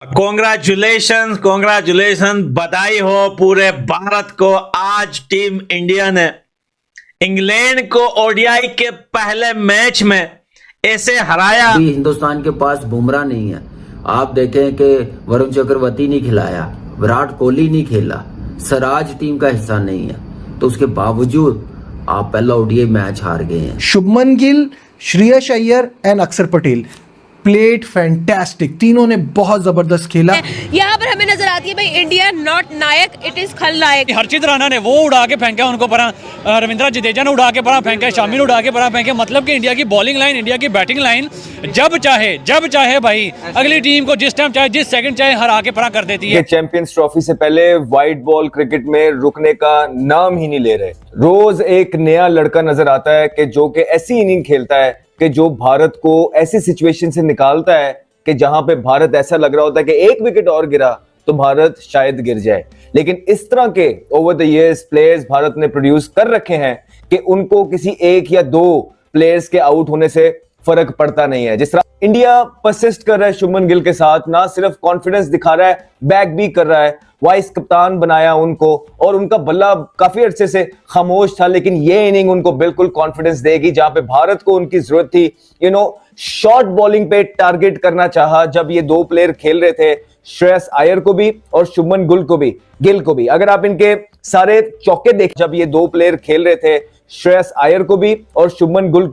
Congratulation congratulation, बधाई हो पूरे भारत को। आज टीम इंडिया ने इंग्लैंड को ओडीआई के पहले मैच में ऐसे हराया। हिंदुस्तान के पास बुमराह नहीं है। आप देखें कि वरुण चक्रवर्ती नहीं खिलाया, विराट कोहली नहीं खेला, सिराज टीम का हिस्सा नहीं है, तो उसके बावजूद आप पहला ओडीआई मैच हार गए हैं। शुभमन गिल, श्रेयस अय्यर एंड अक्षर पटेल प्लेड फैंटास्टिक, तीनों ने बहुत जबरदस्त खेला। यहाँ पर हमें नजर आती है भाई इंडिया नॉट नायक, इट इज खलनायक। हर्षित राणा ने वो उड़ा के फेंका उनको परा, रविंद्र जडेजा ने उड़ा के परा फेंका, शामी ने उड़ा के परा फेंके। मतलब कि इंडिया की बॉलिंग लाइन, इंडिया की बैटिंग लाइन जब चाहे भाई अगली टीम को जिस टाइम चाहे, जिस सेकंड चाहे हरा के परा कर देती है। चैंपियंस ट्रॉफी से पहले व्हाइट बॉल क्रिकेट में रुकने का नाम ही नहीं ले रहे। रोज एक नया लड़का नजर आता है कि जो कि ऐसी इनिंग खेलता है कि जो भारत को ऐसी सिचुएशन से निकालता है कि जहां पे भारत ऐसा लग रहा होता है कि एक विकेट और गिरा तो भारत शायद गिर जाए। लेकिन इस तरह के over the years players Bharat ने प्रोड्यूस कर रखे हैं कि उनको किसी एक या दो प्लेयर्स के आउट होने से फर्क पड़ता नहीं है। जिस तरह इंडिया परसिस्ट कर रहा है शुभमन गिल के साथ, ना सिर्फ कॉन्फिडेंस दिखा रहा है, बैक भी कर रहा है, वाइस कप्तान बनाया उनको, और उनका बल्ला काफी अरसे से खामोश था, लेकिन ये इनिंग उनको बिल्कुल कॉन्फिडेंस देगी। जहां पे भारत को उनकी जरूरत थी शॉर्ट बॉलिंग पे टारगेट करना चाहा, जब ये दो प्लेयर खेल रहे थे, श्रेयस अय्यर को भी और शुभमन गिल को भी। अगर आप इनके सारे चौके देख, जब ये दो प्लेयर खेल रहे थे, श्रेयस अय्यर को भी और शुभमन गिल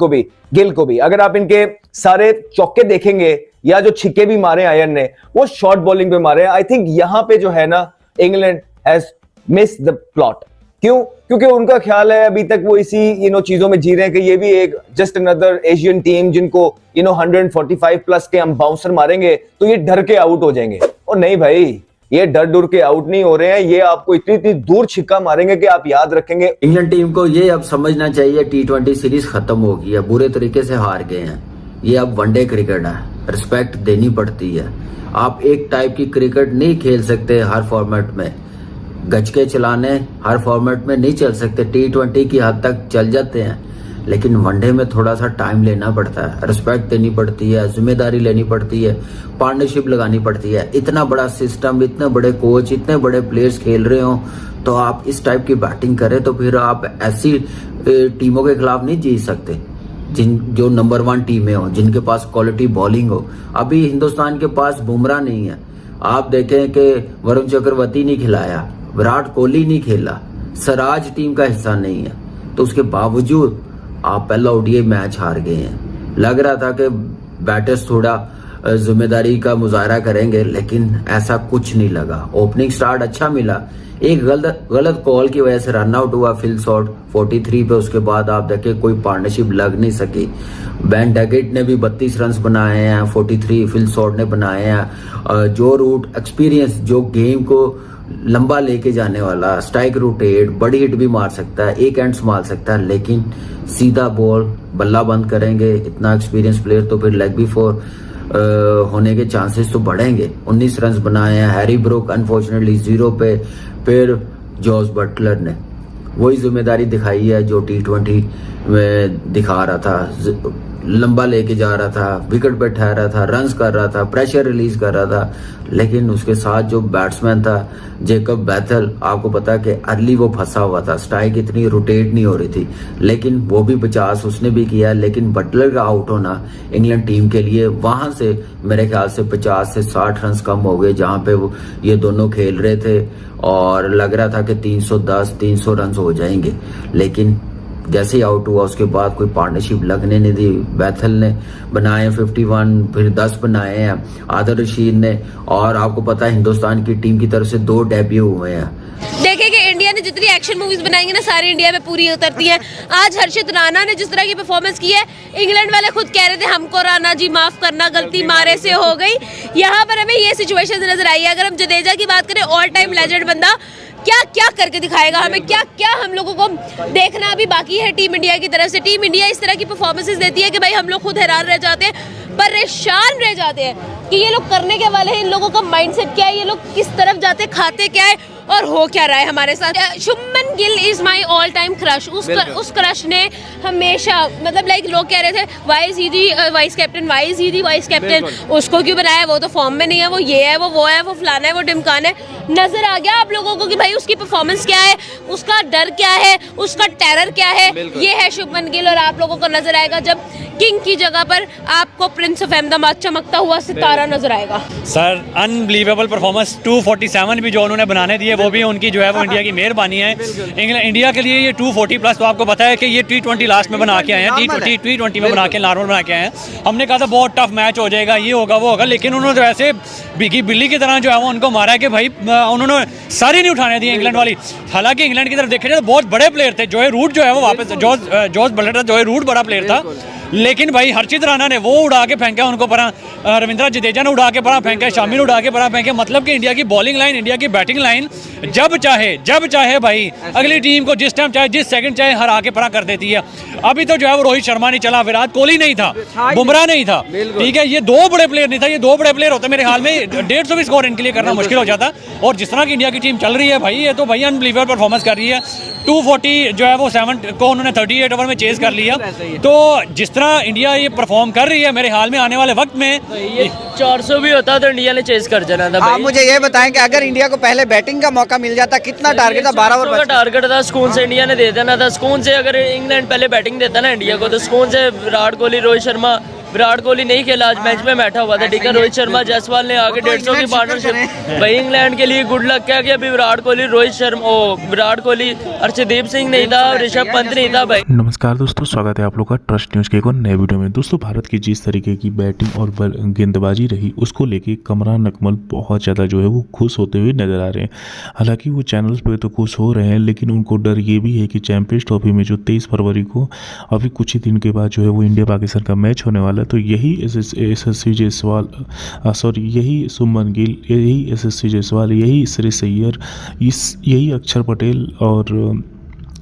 को भी, अगर आप इनके सारे चौके देखेंगे या जो छिक्के भी मारे अय्यर ने, वो शॉर्ट बॉलिंग पे मारे। आई थिंक यहां पे जो है ना, England has miss the plot. क्यों? क्योंकि उनका ख्याल है अभी तक वो इसी चीजों में जी रहे हैं कि ये भी एक जस्ट अनदर एशियन टीम जिनको 145 प्लस के हम बाउंसर मारेंगे तो ये डर के आउट हो जाएंगे। और नहीं भाई, ये डर के आउट नहीं हो रहे हैं, ये आपको इतनी दूर छिक्का मारेंगे कि आप याद रखेंगे। इंग्लैंड टीम को ये अब समझना चाहिए T20 सीरीज खत्म हो गई है, बुरे तरीके से हार गए हैं। ये अब वनडे क्रिकेट है, रिस्पेक्ट देनी पड़ती है। आप एक टाइप की क्रिकेट नहीं खेल सकते हर फॉर्मेट में, गजके चलाने हर फॉर्मेट में नहीं चल सकते। T20 की हद तक चल जाते हैं, लेकिन वनडे में थोड़ा सा टाइम लेना पड़ता है, रिस्पेक्ट देनी पड़ती है, जिम्मेदारी लेनी पड़ती है, पार्टनरशिप लगानी पड़ती है। इतना बड़ा सिस्टम, इतने बड़े कोच, इतने बड़े प्लेयर्स खेल रहे हो, तो आप इस टाइप की बैटिंग करें तो फिर आप ऐसी टीमों के खिलाफ नहीं जीत सकते जो नंबर 1 टीमें हो, जिनके पास क्वालिटी बॉलिंग हो। अभी हिंदुस्तान के पास बुमराह नहीं है। आप देखें कि वरुण चक्रवर्ती नहीं खिलाया, विराट कोहली नहीं खेला, सिराज टीम का हिस्सा नहीं है, तो उसके बावजूद आप पहला ओडीआई मैच हार गए हैं। लग रहा था कि बैटर्स थोड़ा जिम्मेदारी का मुजाहरा करेंगे, लेकिन ऐसा कुछ नहीं लगा। ओपनिंग स्टार्ट अच्छा मिला, एक गलत कॉल की वजह से रन आउट हुआ फिल शॉट 43 पे। उसके बाद आप देखें कोई पार्टनरशिप लग नहीं सकी। बेन डगेट ने भी 32 रन बनाए हैं, 43 फिल शॉट ने बनाए हैं। जो रूट एक्सपीरियंस, जो गेम को लंबा लेके जाने वाला, स्ट्राइक रोटेट, बड़ी हिट भी मार सकता है, एक एंड संभाल सकता है, लेकिन सीधा बॉल बल्ला बंद करेंगे इतना एक्सपीरियंस प्लेयर, तो फिर लेग बिफोर होने के चांसेस तो बढ़ेंगे। 19 रन बनाए हैं। हैरी ब्रूक अनफॉर्चुनेटली 0 पे। फिर जॉस बटलर ने वही जिम्मेदारी दिखाई है जो T20 में दिखा रहा था, लंबा लेके जा रहा था, विकेट पे ठहरा था, रन्स कर रहा था, प्रेशर रिलीज कर रहा था, लेकिन उसके साथ जो बैट्समैन था जेकब बैथल, आपको पता है कि अर्ली वो फंसा हुआ था, स्ट्राइक इतनी रोटेट नहीं हो रही थी, लेकिन वो भी 50 उसने भी किया। लेकिन बटलर का आउट होना इंग्लैंड टीम के लिए, वहां से मेरे ख्याल से 50 से 60 रन कम हो गए, जहां पे वो ये दोनों खेल रहे थे और लग रहा था कि 310-300 रन हो जाएंगे, लेकिन जैसे ही आउट हुआ उसके बाद कोई पार्टनरशिप लगने नहीं दी। बैथल ने बनाए 51, फिर 10 बनाए हैं आदिल रशीद ने, और आपको पता है हिंदुस्तान की टीम की तरफ से 2 डेब्यू हुए हैं। देखें कि इंडिया ने जितनी एक्शन मूवीज बनाएंगे ना, सारी इंडिया में पूरी उतरती हैं। आज हर्षित राणा ने जिस तरह की परफॉर्मेंस की है, इंग्लैंड वाले खुद कह रहे थे हमको राणा जी माफ करना, गलती मारे से हो गई। यहाँ पर हमें ये सिचुएशन नजर आई है। अगर हम जडेजा की बात करें, ऑल टाइम लेजेंड बंदा, क्या क्या करके दिखाएगा हमें, क्या क्या हम लोगों को देखना अभी बाकी है टीम इंडिया की तरफ से। टीम इंडिया इस तरह की परफॉर्मेंसेस देती है कि भाई हम लोग खुद हैरान रह जाते हैं, परेशान रह जाते हैं कि ये लोग करने के वाले हैं, इन लोगों का माइंडसेट क्या है, ये लोग किस तरफ जाते, खाते क्या है, और हो क्या रहा है हमारे साथ। Shubman Gill is my all time crush. उस क्रश ने हमेशा मतलब लाइक लोग कह रहे थे why is he the vice captain, why is he the vice captain, उसको क्यों बनाया, वो तो फॉर्म में नहीं है, वो ये है, वो है, वो फलाना है, वो ढिमकाना है। नजर आ गया आप लोगों को कि भाई उसकी परफॉर्मेंस क्या है, उसका डर क्या है, उसका टेरर क्या है। ये है शुभमन गिल। और आप लोगों को नजर आएगा जब किंग की जगह पर आपको प्रिंस ऑफ अहमदाबाद चमकता हुआ सितारा नजर आएगा। सर अनबिलीवेबल परफॉर्मेंस, 247 भी जो उन्होंने बनाने दिए वो भी उनकी जो है वो इंडिया की मेहरबानी है। इंडिया के लिए ये 240 प्लस, तो आपको पता है कि ये T20 लास्ट में बना के आए हैं, T20 में बना के नॉर्मल बना के आए हैं। हमने कहा था बहुत टफ मैच हो जाएगा, ये होगा वो होगा, लेकिन उन्होंने तो ऐसे बिगी बिल्ली की तरह जो है वो उनको मारा है कि भाई उन्होंने सारी नहीं उठाने दी इंग्लैंड वाली। हालांकि इंग्लैंड की तरफ देखे जाए तो बहुत बड़े प्लेयर थे, जोए रूट जो है वो वापस जॉर्ज बटलर, जोए रूट बड़ा प्लेयर था, लेकिन भाई हर्षित राणा ने वो उड़ा के फेंका उनको परा, रविंद्रा जडेजा ने उड़ा के परा फेंका, शामी ने उड़ा के परा फेंके। मतलब कि इंडिया की बॉलिंग लाइन, इंडिया की बैटिंग लाइन जब चाहे भाई अगली टीम को जिस टाइम चाहे, जिस सेकंड चाहे हरा के परा कर देती है। अभी तो जो है वो रोहित शर्मा नहीं चला, विराट कोहली नहीं था, बुमराह नहीं था, ठीक है, ये दो बड़े प्लेयर नहीं था। ये दो बड़े प्लेयर होते मेरे हाल में 150 भी स्कोर इनके लिए करना मुश्किल हो जाता। और जिस तरह की इंडिया की टीम चल रही है भाई, ये तो भाई अनबिलीवेबल परफॉर्मेंस कर रही है। 240 जो है वो 7 को उन्होंने 38 ओवर में चेज कर लिया। तो जिस तरह इंडिया ये परफॉर्म कर रही है, मेरे हाल में आने वाले वक्त में ये 400 भी होता तो इंडिया ने चेज कर जाना था। आप मुझे ये बताएं कि अगर इंडिया को पहले बैटिंग का मौका मिल जाता, कितना टारगेट था? 12 ओवर का टारगेट था, सुकून से इंडिया ने दे देना था। सुकून से अगर इंग्लैंड पहले बैटिंग देता ना इंडिया को, तो सुकून से विराट कोहली, रोहित शर्मा, विराट कोहली नहीं खेला, आज बेंच में बैठा हुआ था, ठीक है, रोहित शर्मा, जायसवाल ने आगे 150 की पार्टनरशिप। भाई इंग्लैंड के लिए गुड लक क्या कि अभी विराट कोहली, रोहित शर्मा, विराट कोहली, अर्शदीप सिंह नहीं था, ऋषभ पंत नहीं था भाई। नमस्कार दोस्तों, स्वागत है आप लोग का ट्रस्ट न्यूज़ के एक और नए वीडियो में। दोस्तों भारत की जिस तरीके की बैटिंग और गेंदबाजी रही, उसको लेके कमरान अकमल बहुत ज़्यादा जो है वो खुश होते हुए नजर आ रहे हैं। हालांकि वो चैनल्स पे तो खुश हो रहे हैं, लेकिन उनको डर ये भी है कि चैंपियंस ट्रॉफी में जो 23 फरवरी को अभी कुछ ही दिन के बाद जो है वो इंडिया पाकिस्तान का मैच होने वाला है, तो यही यशस्वी जायसवाल, यही शुभमन गिल, यही यशस्वी जायसवाल, यही श्रेयस अय्यर, यही अक्षर पटेल और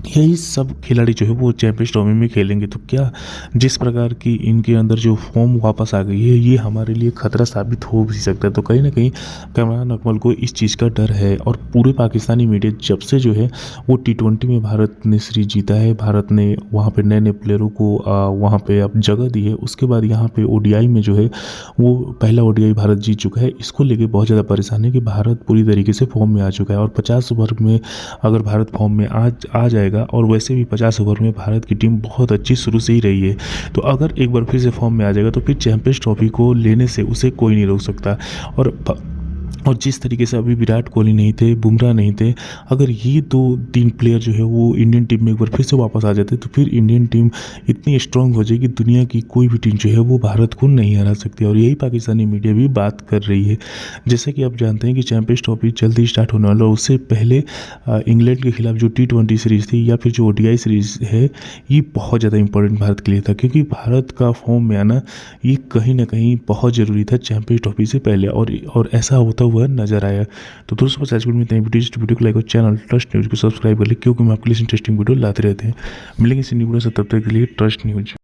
यही सब खिलाड़ी जो है वो चैंपियंस ट्रॉफी में खेलेंगे। तो क्या जिस प्रकार की इनके अंदर जो फॉर्म वापस आ गई है, ये हमारे लिए खतरा साबित हो भी सकता है। तो कहीं ना कहीं कमरान अकमल को इस चीज़ का डर है। और पूरे पाकिस्तानी मीडिया जब से जो है वो T20 में भारत ने सीरीज जीता है, भारत ने वहाँ पे नए नए प्लेयरों को वहाँ पे अब जगह दी है, उसके बाद यहाँ पे ODI में जो है वो पहला ODI भारत जीत चुका है। इसको लेके बहुत ज़्यादा परेशान है कि भारत पूरी तरीके से फॉर्म में आ चुका है। और 50 ओवर में अगर भारत फॉर्म में आ जाएगा, और वैसे भी 50 ओवर में भारत की टीम बहुत अच्छी शुरू से ही रही है, तो अगर एक बार फिर से फॉर्म में आ जाएगा तो फिर चैंपियंस ट्रॉफी को लेने से उसे कोई नहीं रोक सकता। और जिस तरीके से अभी विराट कोहली नहीं थे, बुमराह नहीं थे, अगर ये 2-3 प्लेयर जो है वो इंडियन टीम में एक बार फिर से वापस आ जाते तो फिर इंडियन टीम इतनी स्ट्रांग हो जाएगी, दुनिया की कोई भी टीम जो है वो भारत को नहीं हरा सकती। और यही पाकिस्तानी मीडिया भी बात कर रही है। जैसे कि आप जानते हैं कि चैंपियंस ट्रॉफी जल्दी स्टार्ट होने वाला है, उससे पहले इंग्लैंड के खिलाफ जो T20 सीरीज़ थी या फिर जो ODI सीरीज़ है, ये बहुत ज़्यादा इंपॉर्टेंट भारत के लिए था, क्योंकि भारत का फॉर्म में आना ये कहीं ना कहीं बहुत ज़रूरी था चैंपियंस ट्रॉफी से पहले, और ऐसा होता हुआ नजर आया। तो दोस्तों बस आज वीडियो को लाइक और चैनल ट्रस्ट न्यूज़ को सब्सक्राइब कर ले, क्योंकि हम आपके लिए इंटरेस्टिंग वीडियो लाते रहते हैं। मिलेंगे इसी वीडियो से, तब तक के लिए ट्रस्ट न्यूज़।